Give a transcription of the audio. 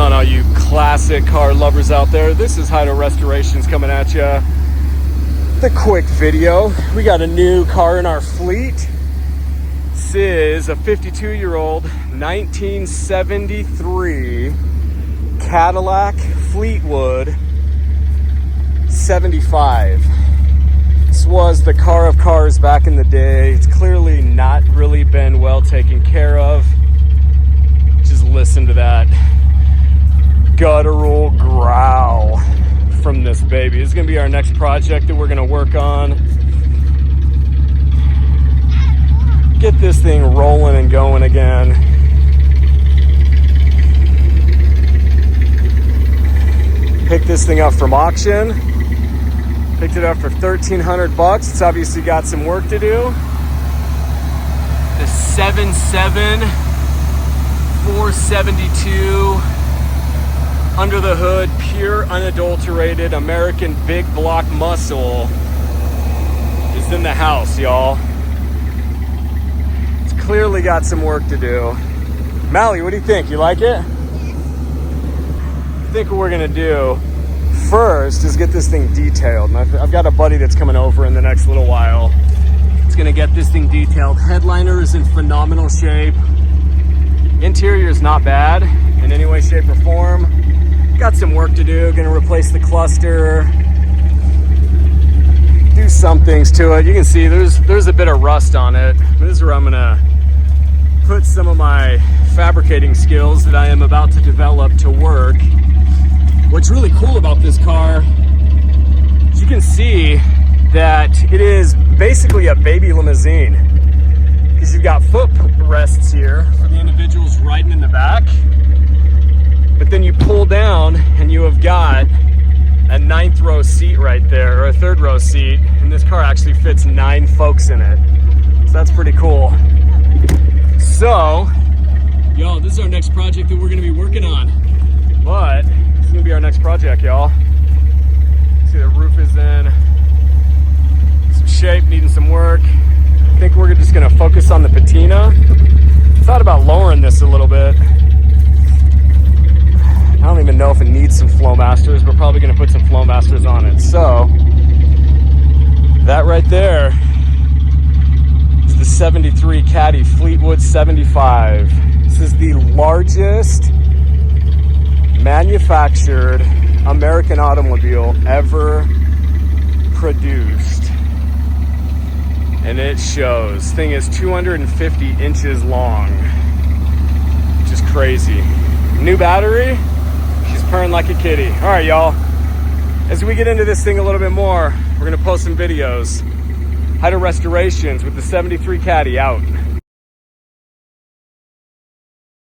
on, all you classic car lovers out there? This is Hydo Restorations coming at you. The quick video. We got a new car in our fleet. This is a 52-year-old 1973 Cadillac Fleetwood 75. This was the car of cars back in the day. It's clearly not really been well taken care of. Just listen to that guttural growl from this baby. This is gonna be our next project that we're gonna work on. Get this thing rolling and going again. Picked this thing up from auction. Picked it up for 1,300 bucks. It's obviously got some work to do. The 7.7 472 under the hood, pure unadulterated American big block muscle is in the house, y'all. It's clearly got some work to do. Mally, what do you think? You like it? I think what we're gonna do first is get this thing detailed. And I've got a buddy that's coming over in the next little while. It's gonna get this thing detailed. Headliner is in phenomenal shape. Interior is not bad in any way, shape, or form. Got some work to do. Gonna replace the cluster, do some things to it. You can see there's a bit of rust on it. This is where I'm gonna put some of my fabricating skills that I am about to develop to work. What's really cool about this car is you can see that it is basically a baby limousine, because you've got footrests here for the individuals riding in the back, but then you pull down and you have got a 9th row seat right there, or a 3rd row seat, and this car actually fits 9 folks in it. So that's pretty cool. So, yo, this is our next project that we're gonna be working on. But it's gonna be our next project, y'all. See, the roof is in some shape, needing some work. I think we're just gonna focus on the patina. Thought about lowering this a little bit. I don't even know if it needs some Flowmasters. We're probably gonna put some Flowmasters on it. So, that right there is the 73 Caddy Fleetwood 75. This is the largest manufactured American automobile ever produced. And it shows. This thing is 250 inches long, which is crazy. New battery, she's purring like a kitty. All right, y'all. As we get into this thing a little bit more, we're gonna post some videos. Hydo Restorations with the 73 Caddy out.